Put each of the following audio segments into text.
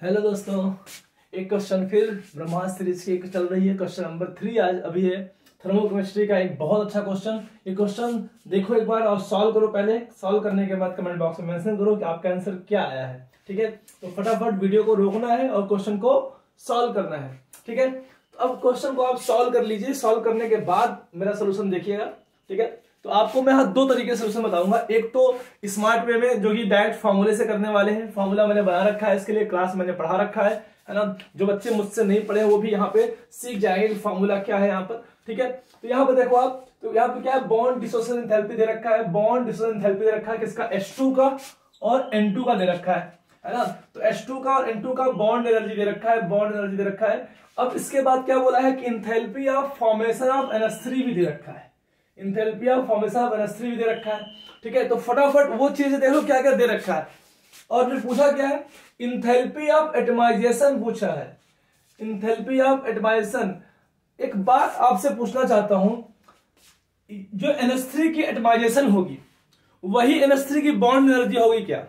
Hello दोस्तों, एक question फिर ब्रह्मास्त्र सीरीज की एक चल रही है। क्वेश्चन नंबर 3 आज अभी है थर्मोकेमिस्ट्री का। एक बहुत अच्छा क्वेश्चन। ये क्वेश्चन देखो एक बार और सॉल्व करो। पहले सॉल्व करने के बाद कमेंट बॉक्स में मेंशन करो कि आपका आंसर क्या आया है। ठीक है, तो फटाफट वीडियो को रोकना है और क्वेश्चन को सॉल्व करना है। ठीक है, तो अब क्वेश्चन को आप सॉल्व कर लीजिए। सॉल्व करने के बाद मेरा सोल्यूशन देखिएगा। ठीक है, तो आपको मैं दो तरीके से सोल्यूशन बताऊंगा। एक तो स्मार्ट वे में, जो कि डायरेक्ट फॉर्मूले से करने वाले हैं। फॉर्मूला मैंने बना रखा है, इसके लिए क्लास मैंने पढ़ा रखा है ना। जो बच्चे मुझसे नहीं पढ़े वो भी यहाँ पे सीख जाएंगे कि फॉर्मूला क्या है यहाँ पर। ठीक है, तो यहाँ पर देखो आप, तो यहाँ पे क्या है, बॉन्ड डिसोसिएशन एंथैल्पी दे रखा है। बॉन्ड डिसोसिएशन एंथैल्पी दे रखा है किसका, H2 का और N2 का दे रखा है ना। तो H2 का और N2 का बॉन्ड एनर्जी दे रखा है, बॉन्ड एनर्जी दे रखा है। अब इसके बाद क्या बोला है कि enthalpy of formation of NH3 भी दे रखा है। Enthalpy of formation of NH3 भी दे रखा है। ठीक है, तो फटाफट वो चीजें देखो क्या क्या दे रखा है। और फिर पूछा क्या है, एंथैल्पी ऑफ एटमाइजेशन पूछा है। Enthalpy of atomization. एक बात आपसे पूछना चाहता हूं, जो NH3 की एटमाइजेशन होगी वही NH3 की बॉन्ड एनर्जी होगी क्या?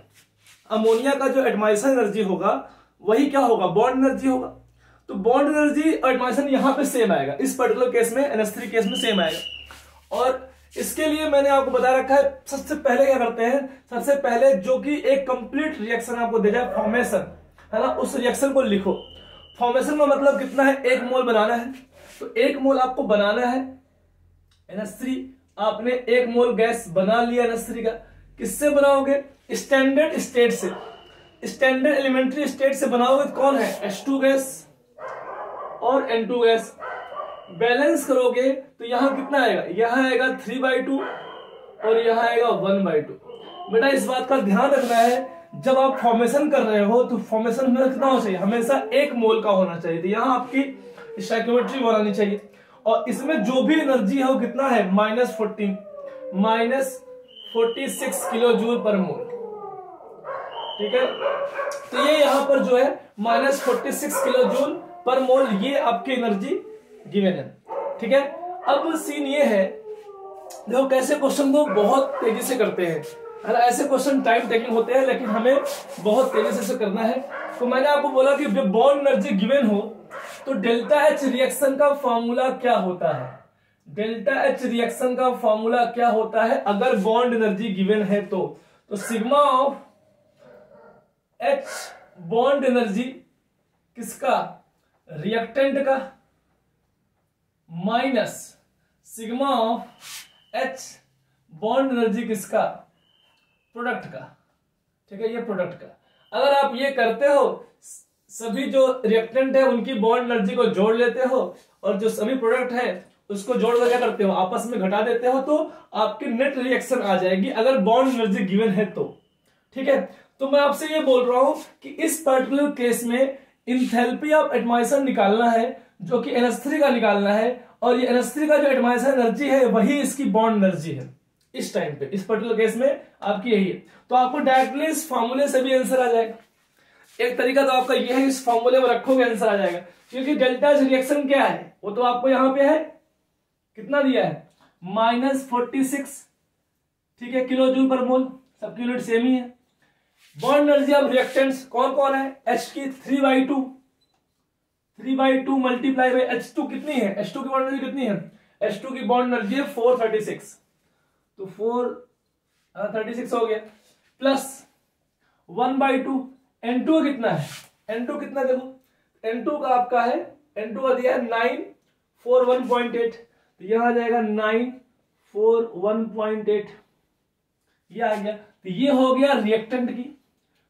अमोनिया का जो एटमाइजेशन एनर्जी होगा वही क्या होगा, बॉन्ड एनर्जी होगा। तो बॉन्ड एनर्जी और एटमाइजेशन यहां पे सेम आएगा, इस पर्टिकुलर केस में NH3 केस में सेम आएगा। और इसके लिए मैंने आपको बता रखा है, सबसे पहले क्या करते हैं, सबसे पहले जो कि एक कंप्लीट रिएक्शन आपको दे जाए, फॉर्मेशन है ना, उस रिएक्शन को लिखो। फॉर्मेशन का मतलब कितना है, 1 मोल बनाना है। तो 1 मोल आपको बनाना है NH3। आपने 1 मोल गैस बना लिया NH3 का। किससे बनाओगे, स्टैंडर्ड स्टेट से, स्टैंडर्ड एलिमेंट्री स्टेट से बनाओगे। तो कौन है, H2 गैस और N2 गैस। बैलेंस करोगे तो यहां कितना आएगा, यहां आएगा 3/2 और यहां आएगा 1/2। बेटा इस बात का ध्यान रखना है, जब आप फॉर्मेशन कर रहे हो तो फॉर्मेशन में कितना होना चाहिए, हमेशा 1 मोल का होना चाहिए। तो यहां आपकी स्टोइकियोमेट्री बनानी चाहिए। और इसमें जो भी एनर्जी है वो कितना है, -46 किलो जूल पर मोल। ठीक है, तो ये यहां पर जो है -46 किलो जूल पर मोल, ये आपकी एनर्जी गिवन है। ठीक है, अब सीन ये है, देखो कैसे क्वेश्चन को बहुत तेजी से करते हैं है ना। ऐसे क्वेश्चन टाइम टेकिंग होते हैं, लेकिन हमें बहुत तेजी से करना है। तो मैंने आपको बोला कि जब बॉन्ड एनर्जी गिवन हो तो डेल्टा H रिएक्शन का फॉर्मूला क्या होता है। डेल्टा H रिएक्शन का फॉर्मूला क्या होता है अगर बॉन्ड एनर्जी गिवन है तो sigma of H bond energy किसका, रिएक्टेंट का, minus sigma of H bond energy किसका, प्रोडक्ट का। ठीक है, ये प्रोडक्ट का। अगर आप ये करते हो, सभी जो रिएक्टेंट है उनकी बॉन्ड एनर्जी को जोड़ लेते हो और जो सभी प्रोडक्ट है उसको जोड़कर क्या करते हो, आपस में घटा देते हो, तो आपकी नेट रिएक्शन आ जाएगी अगर बॉन्ड एनर्जी गिवन है तो। ठीक है, तो मैं आपसे ये बोल रहा हूं कि इस पर्टिकुलर केस में एंथैल्पी ऑफ एटमाइजेशन निकालना है, जो कि NH3 का निकालना है। और ये NH3 का जो एटमाइजेशन एनर्जी है वही इसकी बॉन्ड एनर्जी है इस टाइम पे, इस पर्टिकुलर केस में आपकी यही है। तो आपको डायरेक्टली इस फॉर्मूले से भी आंसर आ जाएगा। एक तरीका तो आपका ये है, इस फॉर्मूले में रखोगे आंसर आ जाएगा। क्योंकि डेल्टा रिएक्शन क्या है वो तो आपको यहां पे है, कितना दिया है, -46। ठीक है, किलो जूल पर मोल, सबकी यूनिट सेम ही है। बॉन्ड एनर्जी ऑफ रिएक्टेंट्स कौन कौन है, H की 3/2 मल्टीप्लाई बाई H2 कितनी है, H2 की बॉन्ड एनर्जी कितनी है, H2 की बॉन्ड एनर्जी है 436। तो 436 हो गया, प्लस 1/2 N2 कितना है, N2 कितना देखो, N2 का आपका है, N2 का दिया है 941.8। तो यहां आ जाएगा 941.8, ये आ गया। तो ये हो गया रिएक्टेंट की,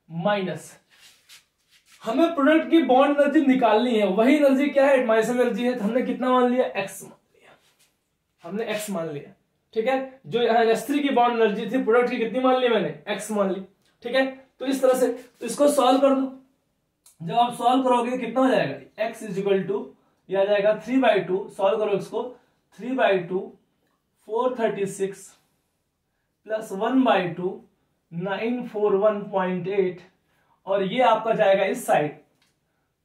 माइनस हमें प्रोडक्ट की बॉन्ड एनर्जी निकालनी है। वही एनर्जी क्या है, एटमाइजेशन एनर्जी है। तो हमने कितना मान लिया, X मान लिया, हमने X मान लिया। ठीक है, जो यहाँ NH3 की बॉन्ड एनर्जी थी प्रोडक्ट की कितनी मान ली मैंने, X मान ली। ठीक है, तो इस तरह से तो इसको सॉल्व कर दो। जब आप सॉल्व करोगे कितना हो जाएगा, X इक्वल टू यह आ जाएगा 3/2, सॉल्व करो इसको, 3/2 436 प्लस 1/2 941.8, और ये आपका जाएगा इस साइड।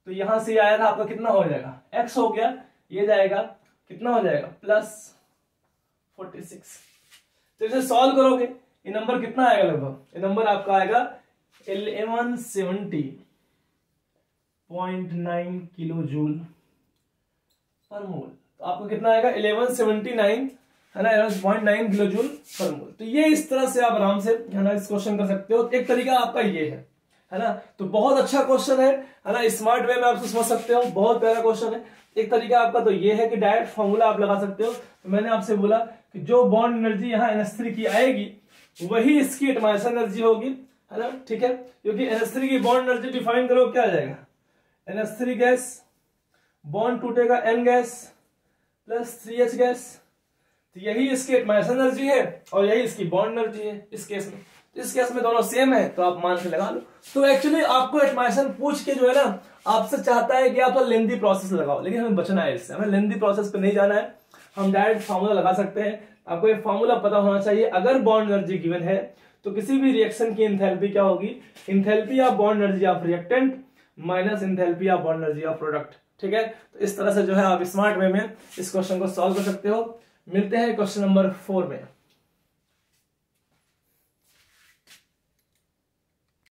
तो यहां से आया था आपका कितना हो जाएगा, X हो गया, ये जाएगा कितना हो जाएगा, +46। तो इसे सॉल्व करोगे ये नंबर कितना आएगा, लगभग ये नंबर आपका आएगा 1170 0.9 किलो जूल पर मोल। तो आपको कितना आएगा 1179 है ना, 11.9 किलो जूल पर मोल। तो ये इस तरह से आप आराम से है ना इस क्वेश्चन कर सकते हो। एक तरीका आपका ये है ना। तो बहुत अच्छा क्वेश्चन है ना, स्मार्ट वे में आप समझ सकते हो, बहुत प्यारा क्वेश्चन है। एक तरीका आपका तो ये है कि डायरेक्ट फॉर्मूला आप लगा सकते हो। तो मैंने आपसे बोला कि जो बॉन्ड एनर्जी यहाँ NH3 की आएगी वही इसकी एटमॉस्फेरिक एनर्जी होगी, है ना, ठीक है। क्योंकि NH3 की बॉन्ड एनर्जी डिफाइन करो क्या आ जाएगा, NH3 गैस बॉन्ड टूटेगा N gas plus 3H gas. तो यही इसकी एटमॉस्फेरिक एनर्जी है और यही इसकी बॉन्ड एनर्जी है इस केस में। इस केस में दोनों सेम है तो आप मान के लगा लो। तो एक्चुअली आपको एटमॉस्फेरिक पूछ के जो है ना आपसे चाहता है कि आप तो लेंथी प्रोसेस लगाओ, लेकिन हमें बचना है इससे, हमें लेंथी प्रोसेस पे नहीं जाना है। हम डायरेक्ट फार्मूला लगा सकते हैं। आपको ये फार्मूला पता होना चाहिए। अगर बॉन्ड एनर्जी गिवन है तो किसी भी रिएक्शन की एंथैल्पी क्या होगी, enthalpy of bond energy of reactant minus enthalpy of bond energy of product, ठीक है। तो इस तरह से जो है आप स्मार्ट वे में इस क्वेश्चन को सॉल्व कर सकते हो। मिलते हैं क्वेश्चन नंबर 4 में।